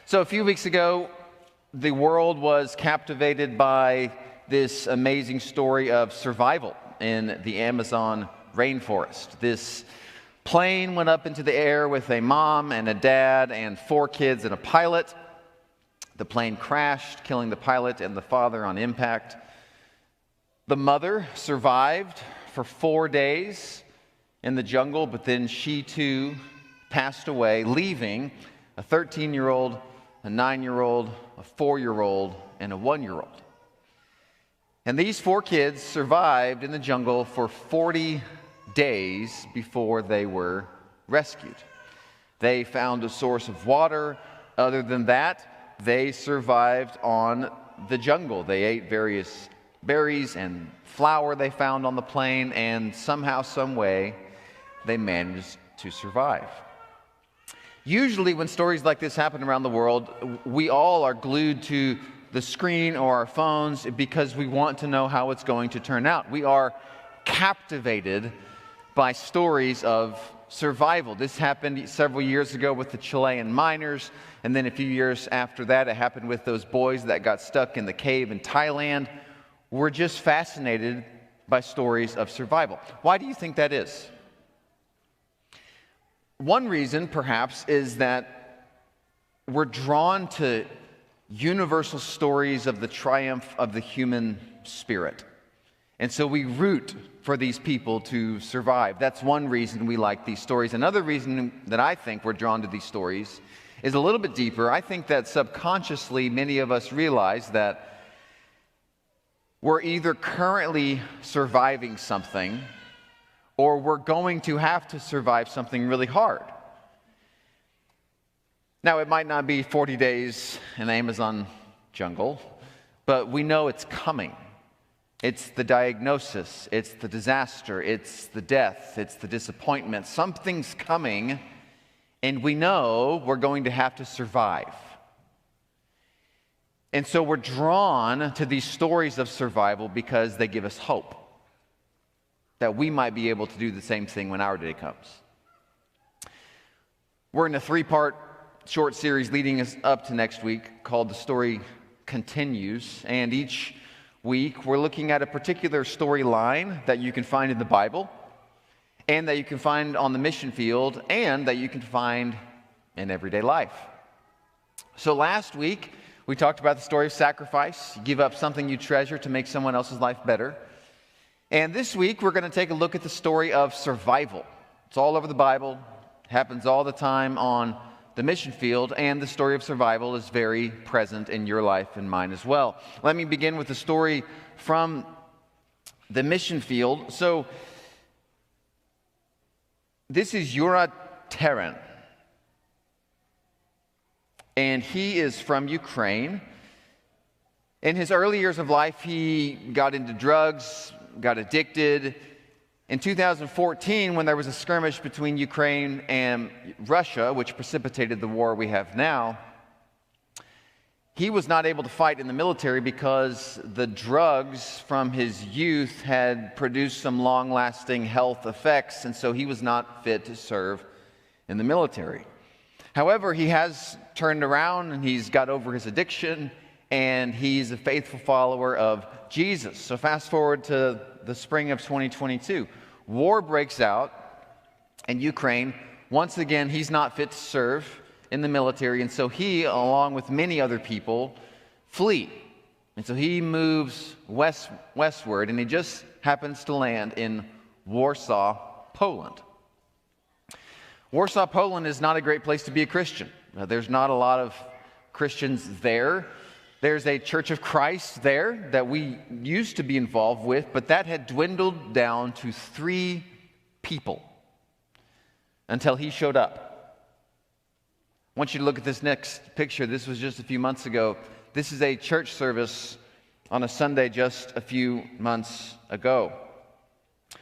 So a few weeks ago, the world was captivated by this amazing story of survival in the Amazon rainforest. This plane went up into the air with a mom and a dad and 4 kids and a pilot. The plane crashed, killing the pilot and the father on impact. The mother survived for 4 days in the jungle, but then she too passed away, leaving a 13-year-old, a 9-year-old, a 4-year-old, and a 1-year-old. And these 4 kids survived in the jungle for 40 days before they were rescued. They found a source of water. Other than that, they survived on the jungle. They ate various berries and flour they found on the plane, and somehow, some way, they managed to survive. Usually when stories like this happen around the world, we all are glued to the screen or our phones because we want to know how it's going to turn out. We are captivated by stories of survival. This happened several years ago with the Chilean miners, and then a few years after that, it happened with those boys that got stuck in the cave in Thailand. We're just fascinated by stories of survival. Why do you think that is? One reason, perhaps, is that we're drawn to universal stories of the triumph of the human spirit. And so we root for these people to survive. That's one reason we like these stories. Another reason that I think we're drawn to these stories is a little bit deeper. I think that subconsciously many of us realize that we're either currently surviving something or we're going to have to survive something really hard. Now, it might not be 40 days in the Amazon jungle, but we know it's coming. It's the diagnosis, it's the disaster, it's the death, it's the disappointment. Something's coming, and we know we're going to have to survive. And so we're drawn to these stories of survival because they give us hope that we might be able to do the same thing when our day comes. We're in a 3-part short series leading us up to next week called The Story Continues, and each week we're looking at a particular storyline that you can find in the Bible and that you can find on the mission field and that you can find in everyday life. So last week we talked about the story of sacrifice. You give up something you treasure to make someone else's life better. And this week, we're going to take a look at the story of survival. It's all over the Bible, happens all the time on the mission field, and the story of survival is very present in your life and mine as well. Let me begin with the story from the mission field. So, this is Yura Terran, and he is from Ukraine. In his early years of life, he got into drugs, got addicted. In 2014, when there was a skirmish between Ukraine and Russia, which precipitated the war we have now, he was not able to fight in the military because the drugs from his youth had produced some long-lasting health effects, and so he was not fit to serve in the military. However, he has turned around and he's got over his addiction, and he's a faithful follower of Jesus. So fast forward to the spring of 2022. War breaks out in Ukraine. Once again, he's not fit to serve in the military, and so he, along with many other people, flee. And so he moves westward, and he just happens to land in Warsaw, Poland. Warsaw, Poland is not a great place to be a Christian. There's not a lot of Christians there. There's a Church of Christ there that we used to be involved with, but that had dwindled down to 3 people until he showed up. I want you to look at this next picture. This was just a few months ago. This is a church service on a Sunday just a few months ago.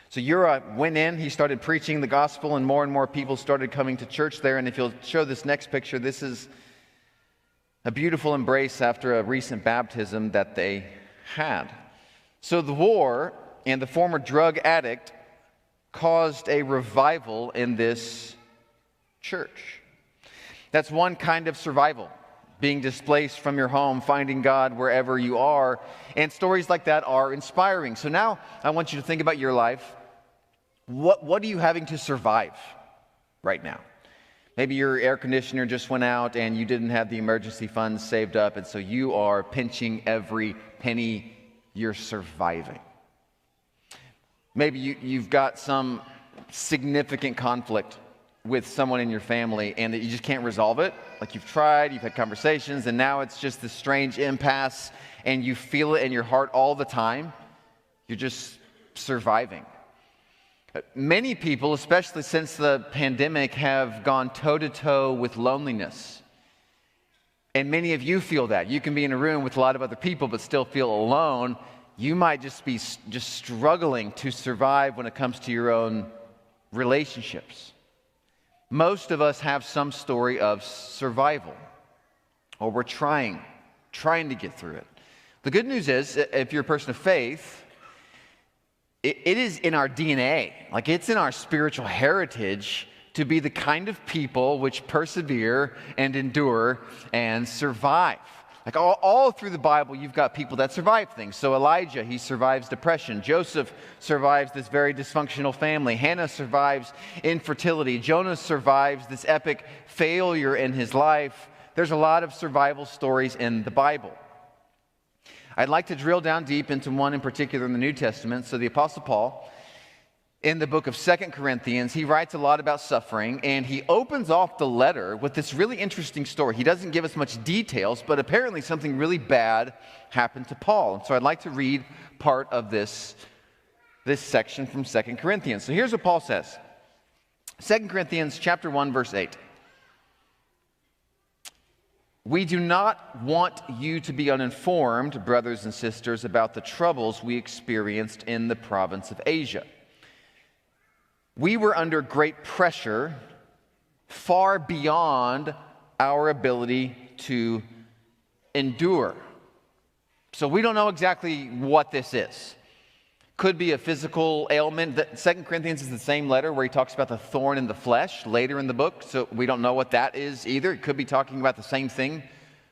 So Yura went in, he started preaching the gospel, and more people started coming to church there. And if you'll show this next picture, this is a beautiful embrace after a recent baptism that they had. So the war and the former drug addict caused a revival in this church. That's one kind of survival. being displaced from your home, finding God wherever you are. And stories like that are inspiring. So now I want you to think about your life. What are you having to survive right now? Maybe your air conditioner just went out and you didn't have the emergency funds saved up, and so you are pinching every penny. You're surviving. Maybe you've got some significant conflict with someone in your family and that you just can't resolve it. Like you've tried, you've had conversations, and now it's just this strange impasse, and you feel it in your heart all the time. You're just surviving. Many people, especially since the pandemic, have gone toe-to-toe with loneliness. And many of you feel that. You can be in a room with a lot of other people but still feel alone. You might just be struggling to survive when it comes to your own relationships. Most of us have some story of survival, or we're trying to get through it. The good news is, if you're a person of faith, it is in our DNA, like it's in our spiritual heritage to be the kind of people which persevere and endure and survive. Like all through the Bible, you've got people that survive things. So Elijah, he survives depression. Joseph survives this very dysfunctional family. Hannah survives infertility. Jonah survives this epic failure in his life. There's a lot of survival stories in the Bible. I'd like to drill down deep into one in particular in the New Testament. So the Apostle Paul, in the book of 2 Corinthians, he writes a lot about suffering, and he opens off the letter with this really interesting story. He doesn't give us much details, but apparently something really bad happened to Paul. And so I'd like to read part of this section from 2 Corinthians. So here's what Paul says. 2 Corinthians chapter 1, verse 8. We do not want you to be uninformed, brothers and sisters, about the troubles we experienced in the province of Asia. We were under great pressure, far beyond our ability to endure. So we don't know exactly what this is. Could be a physical ailment. 2 Corinthians is the same letter where he talks about the thorn in the flesh later in the book, so we don't know what that is either. It could be talking about the same thing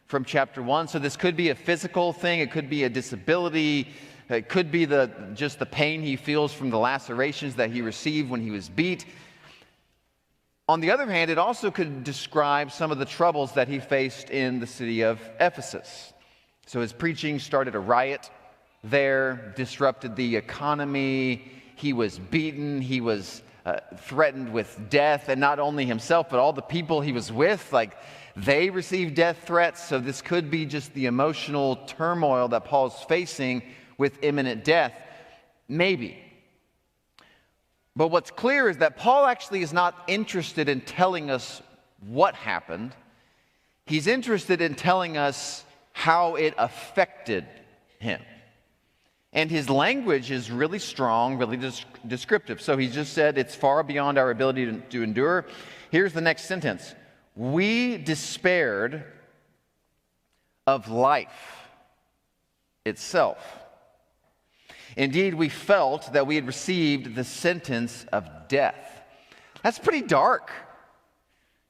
from chapter 1. So this could be a physical thing. It could be a disability. It could be just the pain he feels from the lacerations that he received when he was beat. On the other hand, it also could describe some of the troubles that he faced in the city of Ephesus. So his preaching started a riot there, disrupted the economy. He was beaten. He was threatened with death, and not only himself, but all the people he was with, like they received death threats. So this could be just the emotional turmoil that Paul's facing with imminent death. Maybe. But what's clear is that Paul actually is not interested in telling us what happened. He's interested in telling us how it affected him. And his language is really strong, really descriptive. So he just said it's far beyond our ability to endure. Here's the next sentence. We despaired of life itself. Indeed, we felt that we had received the sentence of death. That's pretty dark.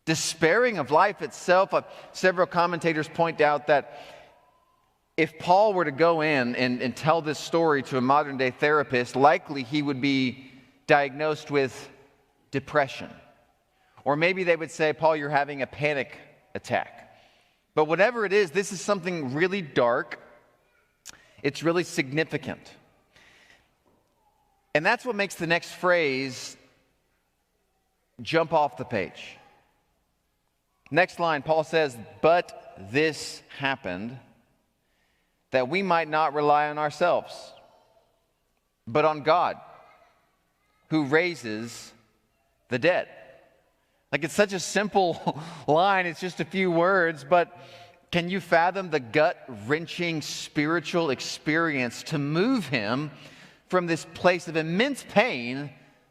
Despairing of life itself. Several commentators point out that if Paul were to go in and tell this story to a modern-day therapist, likely he would be diagnosed with depression. Or maybe they would say, Paul, you're having a panic attack. But whatever it is, this is something really dark. It's really significant. And that's what makes the next phrase jump off the page. Next line, Paul says, but this happened that we might not rely on ourselves, but on God, who raises the dead. Like, it's such a simple line, it's just a few words, but can you fathom the gut-wrenching spiritual experience to move him from this place of immense pain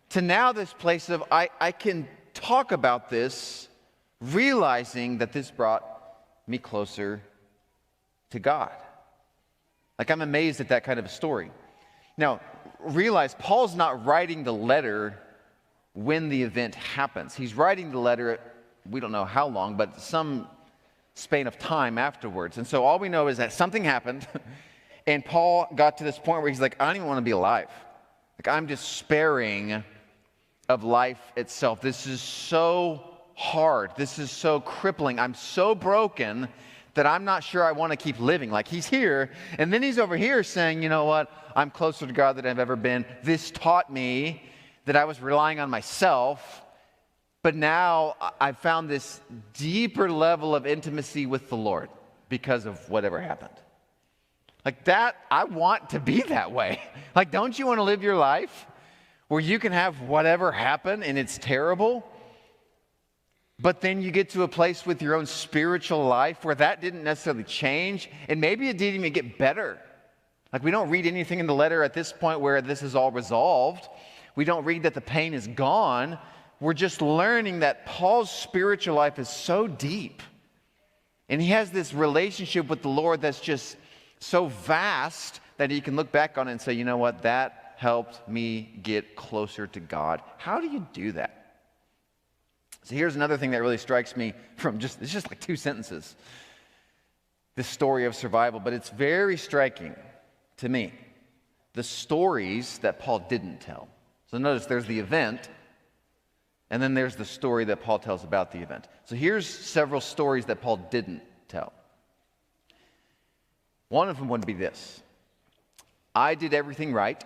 to now this place of, I can talk about this, realizing that this brought me closer to God. Like, I'm amazed at that kind of a story. Now, realize Paul's not writing the letter when the event happens. He's writing the letter, we don't know how long, but some span of time afterwards. And so all we know is that something happened, and Paul got to this point where he's like, I don't even want to be alive. Like, I'm despairing of life itself. This is so hard. This is so crippling. I'm so broken that I'm not sure I want to keep living. Like, he's here, and then he's over here saying, you know what? I'm closer to God than I've ever been. This taught me that I was relying on myself, but now I've found this deeper level of intimacy with the Lord because of whatever happened. Like that, I want to be that way. Like, don't you want to live your life where you can have whatever happen and it's terrible, but then you get to a place with your own spiritual life where that didn't necessarily change, and maybe it didn't even get better. Like, we don't read anything in the letter at this point where this is all resolved. We don't read that the pain is gone. We're just learning that Paul's spiritual life is so deep, and he has this relationship with the Lord that's just so vast that he can look back on it and say, you know what, that helped me get closer to God. How do you do that? So here's another thing that really strikes me from it's just like 2 sentences, this story of survival, but it's very striking to me, the stories that Paul didn't tell. So notice there's the event, and then there's the story that Paul tells about the event. So here's several stories that Paul didn't tell. One of them would be this: I did everything right,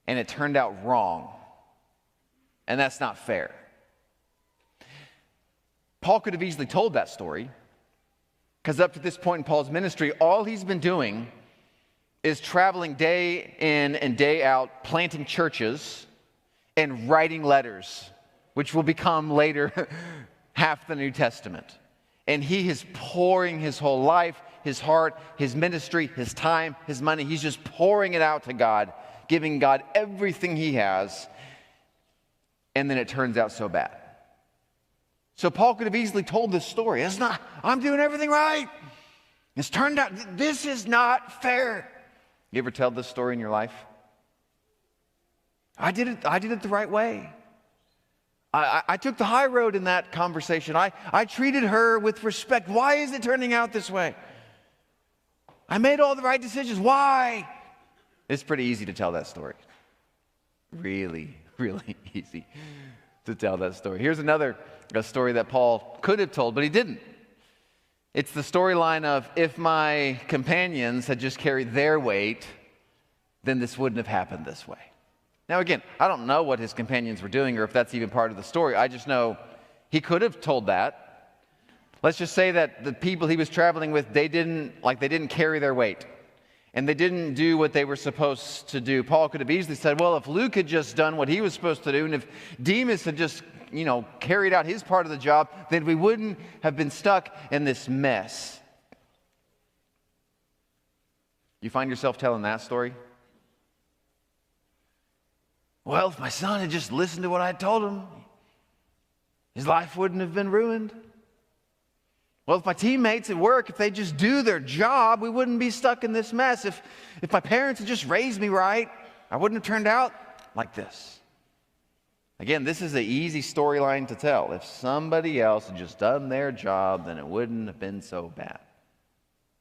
and it turned out wrong, and that's not fair. Paul could have easily told that story, because up to this point in Paul's ministry, all he's been doing is traveling day in and day out, planting churches and writing letters, which will become later half the New Testament. And he is pouring his whole life, his heart, his ministry, his time, his money. He's just pouring it out to God, giving God everything he has. And then it turns out so bad. So Paul could have easily told this story. I'm doing everything right. It's turned out, this is not fair. You ever tell this story in your life? I did it the right way. I took the high road in that conversation. I treated her with respect. Why is it turning out this way? I made all the right decisions. Why? It's pretty easy to tell that story. Really, really easy to tell that story. Here's a story that Paul could have told, but he didn't. It's the storyline of, if my companions had just carried their weight, then this wouldn't have happened this way. Now again, I don't know what his companions were doing or if that's even part of the story. I just know he could have told that. Let's just say that the people he was traveling with, they didn't carry their weight, and they didn't do what they were supposed to do. Paul could have easily said, well, if Luke had just done what he was supposed to do, and if Demas had just carried out his part of the job, then we wouldn't have been stuck in this mess. You find yourself telling that story? Well, if my son had just listened to what I told him, his life wouldn't have been ruined. Well, if my teammates at work, if they just do their job, we wouldn't be stuck in this mess. If my parents had just raised me right, I wouldn't have turned out like this. Again, this is an easy storyline to tell. If somebody else had just done their job, then it wouldn't have been so bad.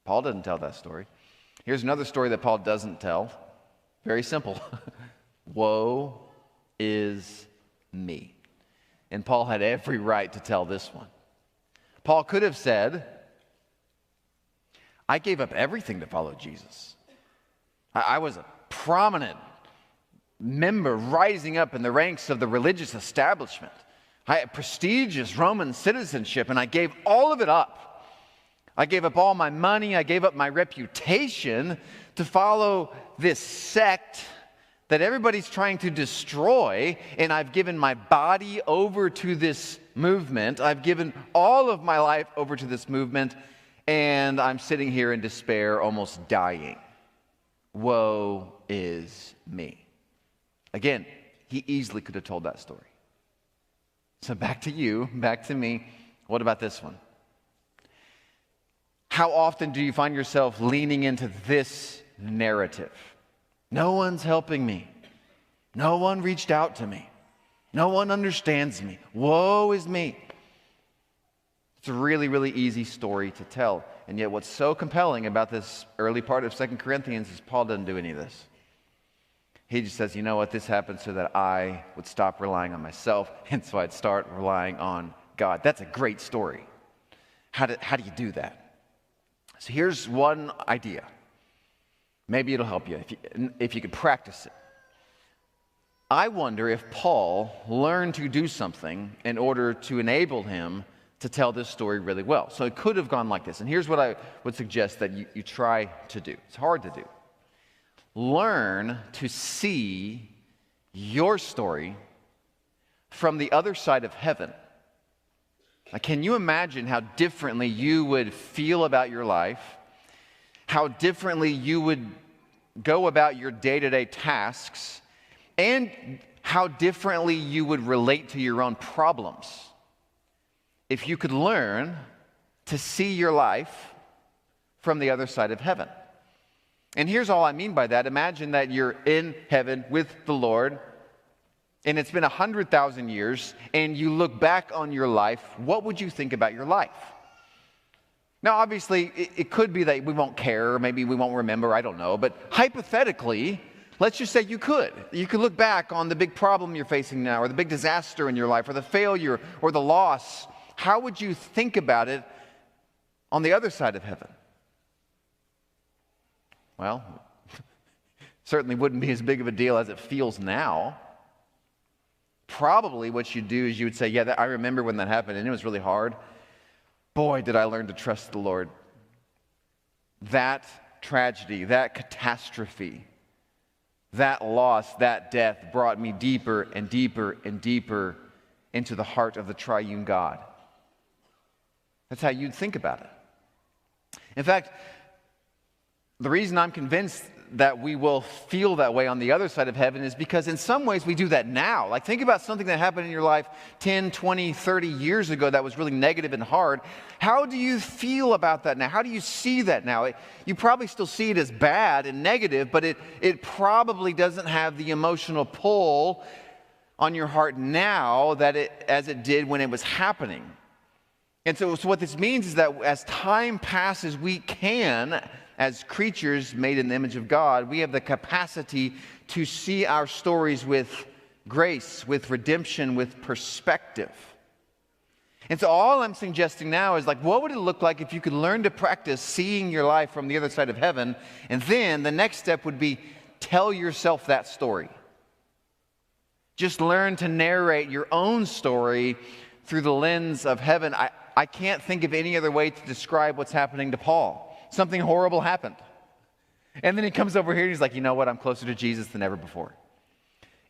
Paul doesn't tell that story. Here's another story that Paul doesn't tell. Very simple. Woe is me. And Paul had every right to tell this one. Paul could have said, I gave up everything to follow Jesus. I was a prominent member rising up in the ranks of the religious establishment. I had prestigious Roman citizenship, and I gave all of it up. I gave up all my money. I gave up my reputation to follow this sect that everybody's trying to destroy, and I've given my body over to this movement. I've given all of my life over to this movement, and I'm sitting here in despair, almost dying. Woe is me. Again, he easily could have told that story. So back to you, back to me. What about this one? How often do you find yourself leaning into this narrative? No one's helping me. No one reached out to me. No one understands me. Woe is me. a really, really easy story to tell. And yet what's so compelling about this early part of 2 Corinthians is Paul doesn't do any of this. He just says, you know what, this happened so that I would stop relying on myself, and so I'd start relying on God. That's a great story. How do you do that? So here's one idea. Maybe it'll help you if you could practice it. I wonder if Paul learned to do something in order to enable him to tell this story really well. So it could have gone like this. And here's what I would suggest that you try to do. It's hard to do. Learn to see your story from the other side of heaven. Like, can you imagine how differently you would feel about your life, how differently you would go about your day-to-day tasks, and how differently you would relate to your own problems if you could learn to see your life from the other side of heaven? And here's all I mean by that. Imagine that you're in heaven with the Lord, and it's been 100,000 years, and you look back on your life. What would you think about your life? Now, obviously, it could be that we won't care, or maybe we won't remember, I don't know. But hypothetically, let's just say you could. You could look back on the big problem you're facing now, or the big disaster in your life, or the failure, or the loss. How would you think about it on the other side of heaven? Well, certainly wouldn't be as big of a deal as it feels now. Probably what you'd do is you would say, yeah, I remember when that happened, and it was really hard. Boy, did I learn to trust the Lord. That tragedy, that catastrophe, that loss, that death brought me deeper and deeper and deeper into the heart of the triune God. That's how you'd think about it. In fact, the reason I'm convinced that we will feel that way on the other side of heaven is because in some ways we do that now. Like, think about something that happened in your life 10, 20, 30 years ago that was really negative and hard. How do you feel about that now? How do you see that now? You probably still see it as bad and negative, but it probably doesn't have the emotional pull on your heart now as it did when it was happening. And so what this means is that as time passes, we can, as creatures made in the image of God, we have the capacity to see our stories with grace, with redemption, with perspective. And so all I'm suggesting now is, like, what would it look like if you could learn to practice seeing your life from the other side of heaven? And then the next step would be tell yourself that story. Just learn to narrate your own story through the lens of heaven. I can't think of any other way to describe what's happening to Paul. Something horrible happened. And then he comes over here and he's like, you know what? I'm closer to Jesus than ever before.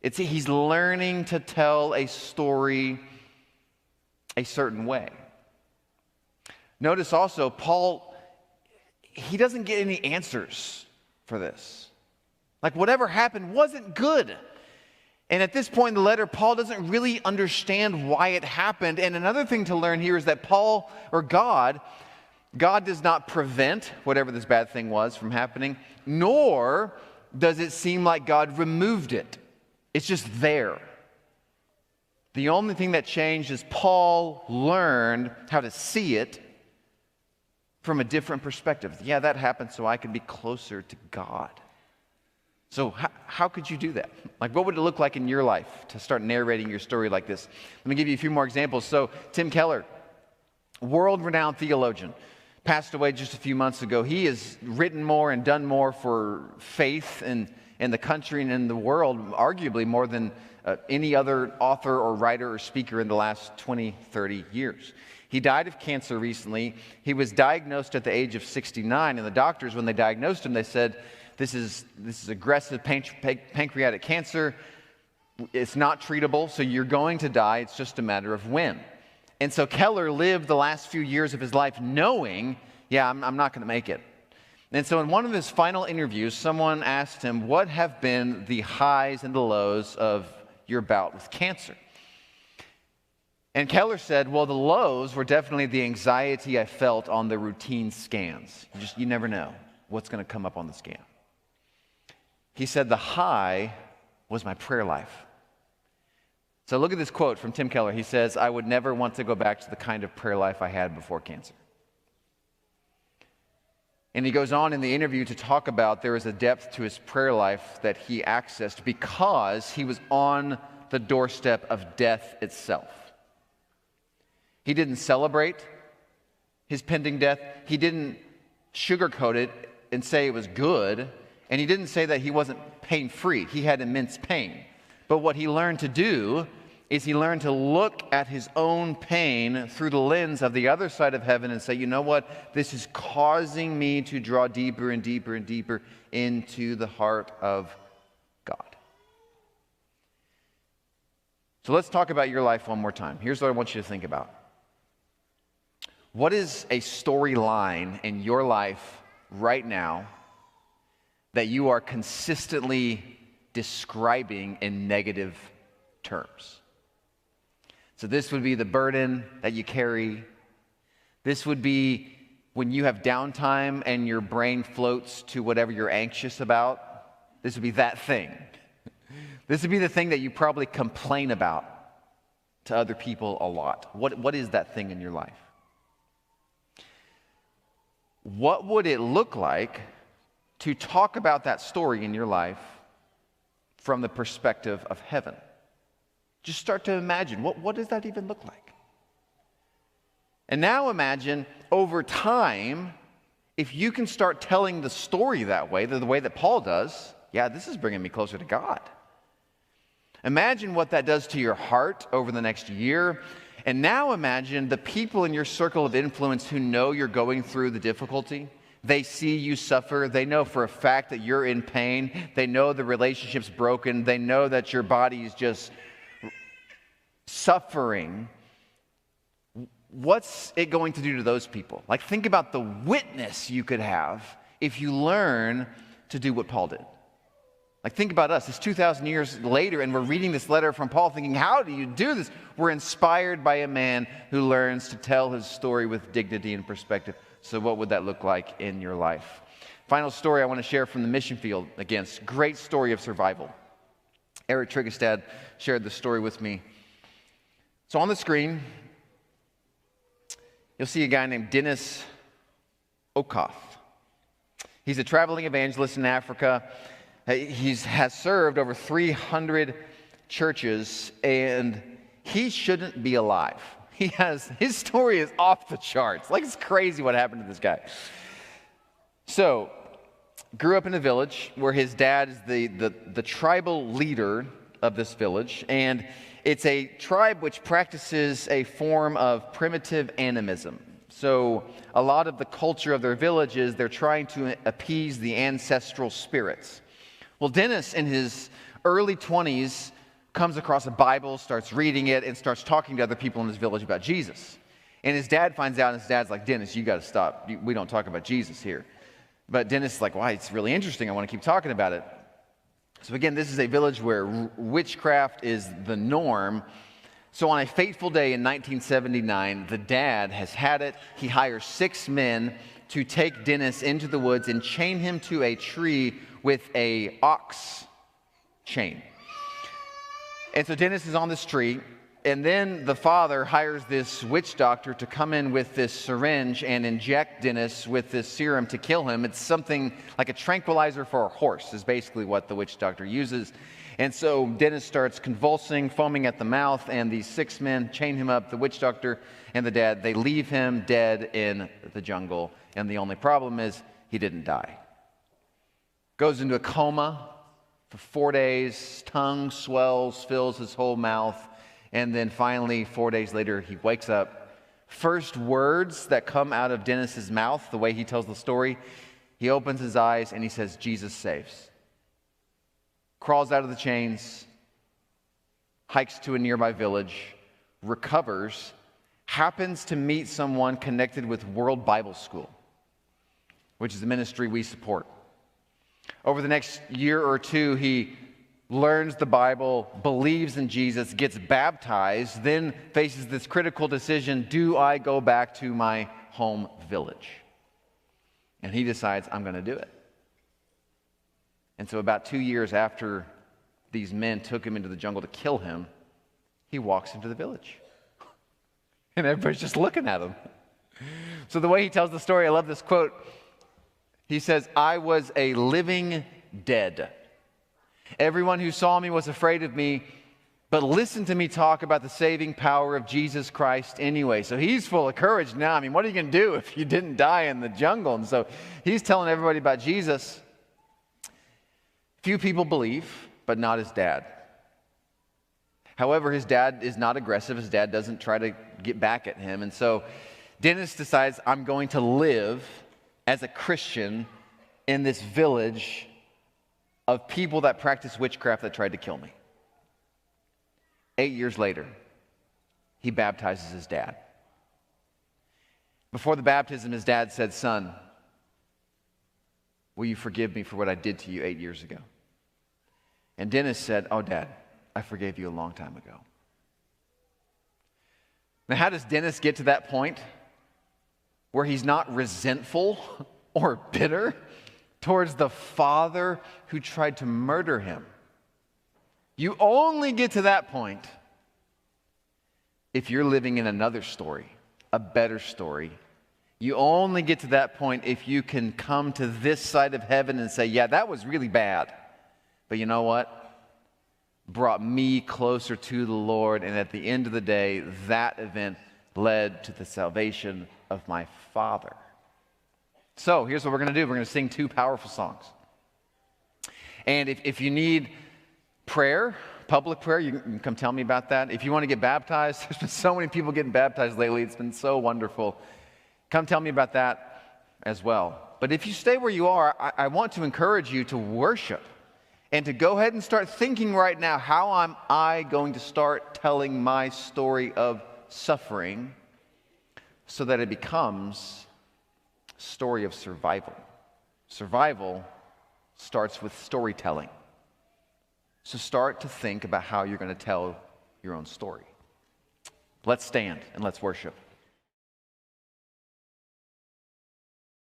He's learning to tell a story a certain way. Notice also, Paul, he doesn't get any answers for this. Like, whatever happened wasn't good. And at this point in the letter, Paul doesn't really understand why it happened. And another thing to learn here is that God does not prevent whatever this bad thing was from happening, nor does it seem like God removed it. It's just there. The only thing that changed is Paul learned how to see it from a different perspective. Yeah, that happened so I could be closer to God. So how could you do that? Like, what would it look like in your life to start narrating your story like this? Let me give you a few more examples. So Tim Keller, world-renowned theologian, passed away just a few months ago. He has written more and done more for faith in the country and in the world, arguably more than any other author or writer or speaker in the last 20, 30 years. He died of cancer recently. He was diagnosed at the age of 69, and the doctors, when they diagnosed him, they said, this is aggressive pancreatic cancer. It's not treatable, so you're going to die. It's just a matter of when. And so Keller lived the last few years of his life knowing, I'm not going to make it. And so in one of his final interviews, someone asked him, what have been the highs and the lows of your bout with cancer? And Keller said, well, the lows were definitely the anxiety I felt on the routine scans. You never know what's going to come up on the scan. He said the high was my prayer life. So look at this quote from Tim Keller. He says, "I would never want to go back to the kind of prayer life I had before cancer." And he goes on in the interview to talk about there is a depth to his prayer life that he accessed because he was on the doorstep of death itself. He didn't celebrate his pending death. He didn't sugarcoat it and say it was good. And he didn't say that he wasn't pain-free. He had immense pain. But what he learned to do is he learned to look at his own pain through the lens of the other side of heaven and say, you know what? This is causing me to draw deeper and deeper and deeper into the heart of God. So let's talk about your life one more time. Here's what I want you to think about. What is a storyline in your life right now that you are consistently describing in negative terms? So this would be the burden that you carry. This would be when you have downtime and your brain floats to whatever you're anxious about. This would be that thing. This would be the thing that you probably complain about to other people a lot. What is that thing in your life? What would it look like to talk about that story in your life from the perspective of heaven? Just start to imagine, what does that even look like? And now imagine over time, if you can start telling the story that way, the way that Paul does, yeah, this is bringing me closer to God. Imagine what that does to your heart over the next year. And now imagine the people in your circle of influence who know you're going through the difficulty. They see you suffer. They know for a fact that you're in pain. They know the relationship's broken. They know that your body's just suffering. What's it going to do to those people? Like, think about the witness you could have if you learn to do what Paul did. Like, think about us. It's 2,000 years later, and we're reading this letter from Paul thinking, how do you do this? We're inspired by a man who learns to tell his story with dignity and perspective. So what would that look like in your life? Final story I want to share from the mission field. Again, great story of survival. Eric Trigestad shared the story with me. So on the screen, you'll see a guy named Dennis Okoth. He's a traveling evangelist in Africa. He has served over 300 churches, and he shouldn't be alive. His story is off the charts. Like, it's crazy what happened to this guy. So, grew up in a village where his dad is the tribal leader of this village, and it's a tribe which practices a form of primitive animism. So a lot of the culture of their village is they're trying to appease the ancestral spirits. Well, Dennis, in his early 20s, comes across a Bible, starts reading it, and starts talking to other people in his village about Jesus. And his dad finds out, and his dad's like, Dennis, you got to stop. We don't talk about Jesus here. But Dennis is like, why? It's really interesting. I want to keep talking about it. So again, this is a village where witchcraft is the norm. So on a fateful day in 1979, the dad has had it. He hires 6 men to take Dennis into the woods and chain him to a tree with a ox chain. And so Dennis is on this tree, and then the father hires this witch doctor to come in with this syringe and inject Dennis with this serum to kill him. It's something like a tranquilizer for a horse is basically what the witch doctor uses. And so Dennis starts convulsing, foaming at the mouth, and these 6 men chain him up, the witch doctor and the dad. They leave him dead in the jungle, and the only problem is he didn't die. Goes into a coma for 4 days, tongue swells, fills his whole mouth, and then finally, 4 days later, he wakes up. First words that come out of Dennis's mouth, the way he tells the story, he opens his eyes and he says, Jesus saves. Crawls out of the chains, hikes to a nearby village, recovers, happens to meet someone connected with World Bible School, which is a ministry we support. Over the next year or two, he learns the Bible, believes in Jesus, gets baptized, then faces this critical decision, do I go back to my home village? And he decides, I'm going to do it. And so about 2 years after these men took him into the jungle to kill him, he walks into the village. And everybody's just looking at him. So the way he tells the story, I love this quote. He says, "I was a living dead. Everyone who saw me was afraid of me, but listened to me talk about the saving power of Jesus Christ anyway." So he's full of courage now. I mean, what are you going to do if you didn't die in the jungle? And so he's telling everybody about Jesus. Few people believe, but not his dad. However, his dad is not aggressive. His dad doesn't try to get back at him. And so Dennis decides, I'm going to live as a Christian in this village of people that practice witchcraft that tried to kill me. 8 years later, he baptizes his dad. Before the baptism, his dad said, "Son, will you forgive me for what I did to you 8 years ago?" And Dennis said, "Oh, Dad, I forgave you a long time ago." Now, how does Dennis get to that point where he's not resentful or bitter towards the father who tried to murder him? You only get to that point if you're living in another story, a better story. You only get to that point if you can come to this side of heaven and say, yeah, that was really bad. But you know what? Brought me closer to the Lord, and at the end of the day, that event led to the salvation of my father. So here's what we're going to do. We're going to sing two powerful songs. And if you need prayer, public prayer, you can come tell me about that. If you want to get baptized, there's been so many people getting baptized lately. It's been so wonderful. Come tell me about that as well. But if you stay where you are, I want to encourage you to worship and to go ahead and start thinking right now, how am I going to start telling my story of suffering so that it becomes a story of survival? Survival starts with storytelling. So start to think about how you're going to tell your own story. Let's stand and let's worship.